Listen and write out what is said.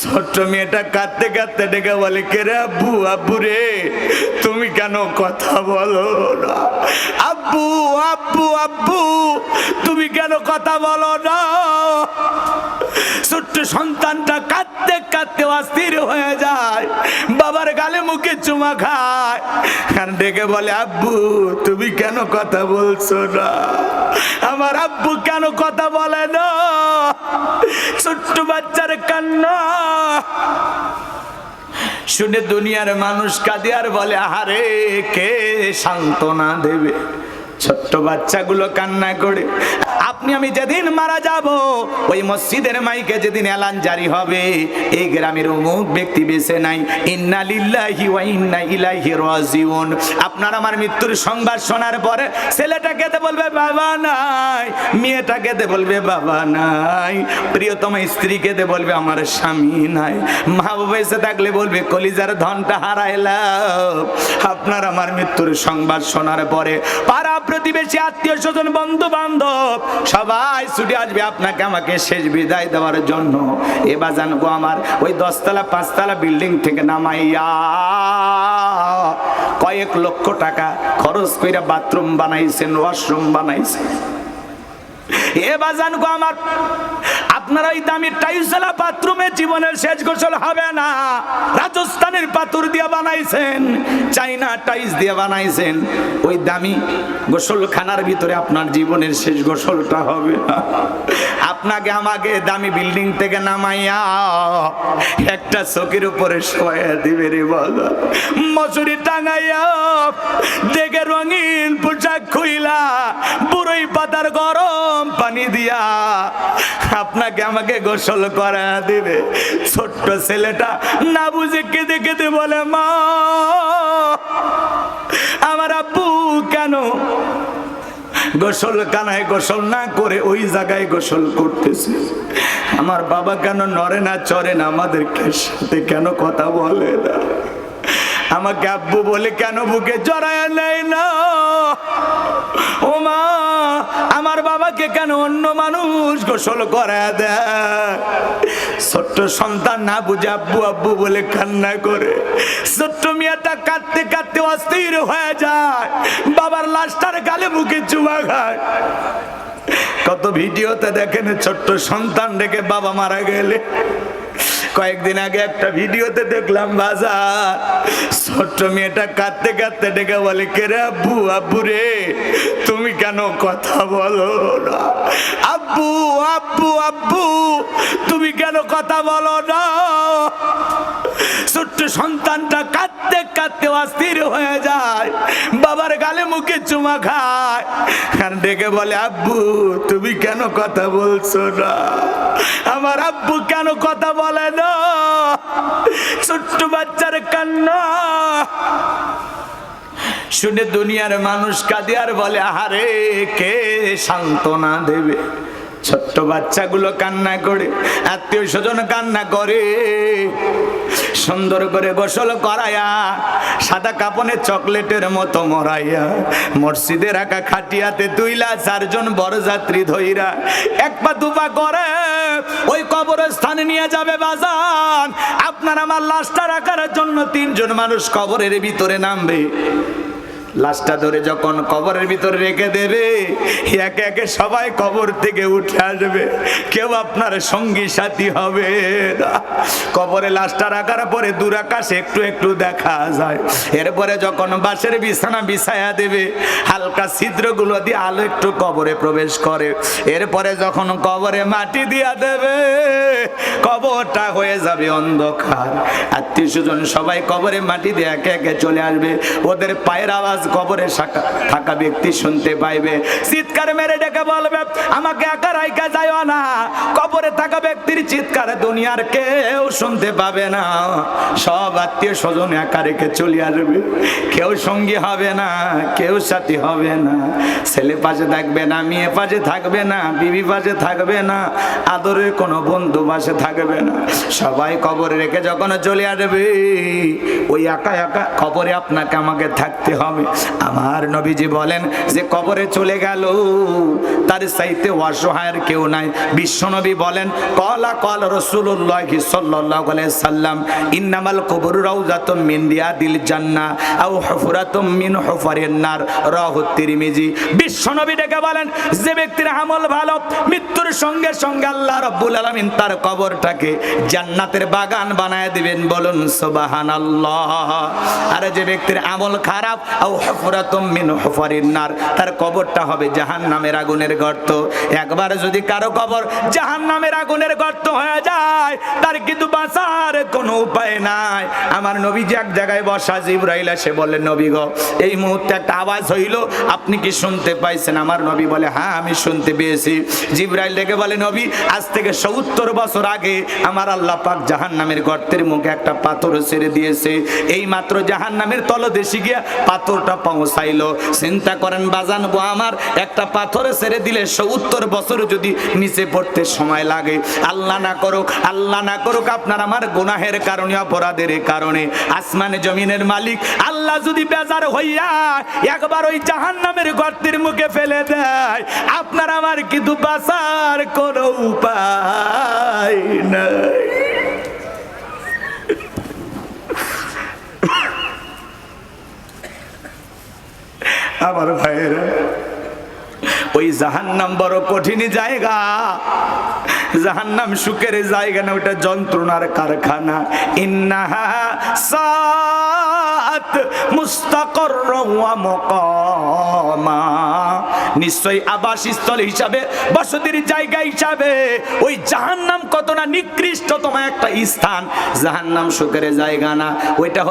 ছোট্ট মেয়েটা কাঁদতে কাঁদতে ডেকে বলে, কে রে আব্বু? আব্বু রে, তুমি কেন কথা বলো না? আব্বু আব্বু আব্বু, তুমি কেন কথা বলো না? ছোট্ট সন্তানটা কাঁদতে কাঁদতে অস্থির হয়ে যায়, বাবার গালে মুখে চুমা খায় আর ডেকে বলে, আব্বু তুমি কেন কথা বলছো না? আমার আব্বু কেন কথা বলে না? ছোট্ট বাচ্চার কান্না শুনে দুনিয়ার মানুষ কাঁদে আর বলে, আহারে কে সান্ত্বনা দেবে? ছোট্ট বাচ্চাগুলো কান্না করে। আপনি আমি যেদিন মারা যাব, ওই মসজিদের মাইকে যেদিন এলান জারি হবে, এই গ্রামের অমুক ব্যক্তি বেঁচে নাই, ইন্না লিল্লাহি ওয়া ইন্না ইলাইহি রাজিউন। আপনার আমার মৃত্যুর সংবাদ শোনার পরে ছেলেটা কেঁদে বলবে বাবা নাই, মেয়েটা কেঁদে বলবে বাবা নাই, প্রিয়তম স্ত্রী কেঁদে বলবে আমার স্বামী নাই, মা বাবা বেঁচে থাকলে বলবে কলিজার ধনটা হারাইলাম। আপনার আমার মৃত্যুর সংবাদ শোনার পরে পাড়া প্রতিবেশী, আত্মীয় স্বজন, বন্ধু বান্ধব সবাই ছুটে আসবে আপনাকে আমাকে শেষ বিদায় দেওয়ার জন্য। এবার জানবো আমার ওই 10 তলা 5 তলা বিল্ডিং থেকে নামাইয়া কয়েক লক্ষ টাকা খরচ করে বাথরুম বানাইছেন, ওয়াশরুম বানাইছেন। এবার জানবো আমার আপনারা ওই দামি টাইলসওয়ালা বাথরুমে জীবনের শেষ গোসল হবে না। রাজস্থানের পাথর দিয়ে বানাইছেন, চাইনা টাইলস দিয়ে বানাইছেন, ওই দামি গোসলখানার ভিতরে আপনার জীবনের শেষ গোসলটা হবে না। আপনাকে আমাকে দামি বিল্ডিং থেকে নামাইয়া একটা চৌকির উপরে শোয়া দিবে রে বলো, মশুরি টাঙাইয়া দেখে রঙিন পোশাক খুইলা বুড়োই পাতার গরম পানি দিয়া আপনাকে আমাকে গোসল করা দিবে। ছোট্ট ছেলেটা না বুঝে কেঁদে কেঁদে বলে, মা আমার আব্বু কেন গোসল কানায় গোসল না করে ওই জায়গায় গোসল করতেছে? আমার বাবা কেন নড়ে না চড়ে না, আমাদেরকে সাথে কেন কথা বলে না? আমাকে আব্বু বলে কেন বুকে জড়ায় নেয় না? ও মা, আমার বাবাকে কেন অন্য মানুষ গোসল করে দেয়? ছোট্ট সন্তান না বুঝে আব্বু আব্বু বলে কান্না করে। ছোট্ট মেয়েটা কাঁদতে কাঁদতে অস্থির হয়ে যায়, বাবার লাশটার গালে মুখে চুমা খায়। কত ভিডিওতে দেখেন ছোট্ট সন্তান রেখে বাবা মারা গেলে। কয়েকদিন আগে একটা ভিডিওতে দেখলাম বাজার, ছোট্ট মেয়েটা কাঁদতে কাঁদতে ডেকে বলে, কে রে আব্বু? আব্বু রে, তুমি কেন কথা বলো না? আব্বু আব্বু আব্বু, তুমি কেন কথা বলো না? ছোট্ট সন্তানটা কাঁদতে কাঁদতে অস্থির হয়ে যায়, বাবার গালে মুখে চুমা খায় আর ডেকে বলে, আব্বু তুমি কেন কথা বলছো না? আমার আব্বু কেন কথা বলে না? ছোট্ট বাচ্চার কান্না শুনে দুনিয়ার মানুষ কাঁদে আর বলে, আহারে কে সান্ত্বনা দেবে? ছোট্ট বাচ্চাগুলো কান্না করে, আত্মীয় স্বজন কান্না করে। সুন্দর করে গোসল করাইয়া সাদা কাপনে চকলেটের মতো মরাইয়া মসজিদে রাখা খাটিয়াতে তুইলা 4 জন বরযাত্রী ধইরা এক পা দুপা করে ওই কবরস্থানে নিয়ে যাবে বাজান। আপনার আমার লাশটা রাখার জন্য 3 জন মানুষ কবরের ভিতরে নামবে। লাশটা ধরে যখন কবরের ভিতরে রেখে দেবে, একে একে সবাই কবর থেকে উঠে আসবে, কেউ আপনার সঙ্গী সাথী হবে না। কবরে লাশটা রাখার পরে দূর আকাশে একটু একটু দেখা যায়। এরপরে যখন বাঁশের বিছানা বিছায়া দেবে, হালকা ছিদ্রগুলো দিয়ে আলো একটু কবরে প্রবেশ করে। এরপরে যখন কবরে মাটি দিয়া দেবে, কবরটা হয়ে যাবে অন্ধকার। আত্মীয় স্বজন সবাই কবরে মাটি দিয়ে একে একে চলে আসবে। ওদের পায়ের আওয়াজ কবরে থাকা ব্যক্তি শুনতে পাইবে, চিৎকার মেরে ডেকে বলবে, আমাকে একা রাইখা যাইও না। কবরে থাকা ব্যক্তির চিৎকার দুনিয়ার কেউ শুনতে পাবে না। সব আত্মীয় স্বজন একা রেখে চলে আসবে, কেউ সঙ্গী হবে না, কেউ সাথী হবে না। ছেলে পাশে থাকবে না, মেয়ে পাশে থাকবে না, বিবি পাশে থাকবে না, আদরের কোনো বন্ধু পাশে থাকবে না। সবাই কবরে রেখে যখন চলে আসবে, ওই একা একা কবরে আপনাকে আমাকে থাকতে হবে। আমার নবীজি বলেন যে কবরে চলে গেল তার চাইতে অসহায়ের কেউ নাই। বিশ্বনবী বলেন, কলা কল রাসূলুল্লাহ সাল্লাল্লাহু সাল্লাল্লাহু আলাইহি সাল্লাম, ইন্নামাল কুবুরু রাউযাতুম মিন রিয়াদিল জান্নাহ আও হুফরাতুম মিন হুফারিন নার, রাওয়াহু তিরমিজি। বিশ্বনবী ডেকে বলেন, যে ব্যক্তির আমল ভালো, মৃত্যুর সঙ্গে সঙ্গে আল্লাহ রাব্বুল আলামিন তার কবরটাকে জান্নাতের বাগান বানায় দিবেন, বলুন সুবহানাল্লাহ। আর যে ব্যক্তির আমল খারাপ, আও হুফরাতুম মিন হুফারিন নার, তার কবরটা হবে জাহান্নামের আগুনের গর্ত। একবার যদি কারো কবর জাহান্নামের আগুনের গর্ত হয়ে যায়, তার কিন্তু বাঁচার কোনো উপায় নাই। আমার নবী যে এক জায়গায় বসা, জিবরাইল এসে বলে, নবী গো, এই মুহূর্তে একটা আওয়াজ হইল, আপনি কি শুনতে পাইছেন? আমার নবী বলে, হ্যাঁ আমি শুনতে পেয়েছি। জিবরাইল ডেকে বলে, নবী, আজ থেকে 70 বছর আগে আমার আল্লাহ পাক জাহান্নামের গর্তের মুখে একটা পাথর ছেড়ে দিয়েছে। এই মাত্র জাহান্নামের তলদেশে গিয়ে পাথরটা পৌঁছাইলো। চিন্তা করেন বাজানবো আমার, একটা পাথর ছেড়ে দিলে 70 বছর যদি নিচে পড়তে সময় লাগে, আল্লাহ না করুক, আল্লাহ না করুক, আপনার আমার গুনাহের কারণে, অপরাধের কারণে আসমানে জমিনের মালিক আল্লাহ যদি বেজার হইয়া একবার ওই জাহান্নামের গর্তের মুখে ফেলে দেয়, আপনার আমার কিন্তু বাঁচার কোনো উপায় নাই। আমার ভাইয়েরা, ওই জাহান্নাম বড় কঠিন জায়গা। জাহান্নাম সুখের জায়গা না, ওটা যন্ত্রণার কারখানা। ইন্নাহা সাত মুস্তাকারর ওয়া মুকামা, নিশ্চয়ই আবাসস্থল হিসাবে, বসতির জায়গা হিসাবে ওই জাহান্নাম কত না নিকৃষ্টতম একটা স্থান। জাহান্নাম সুখের জায়গা না, ওইটা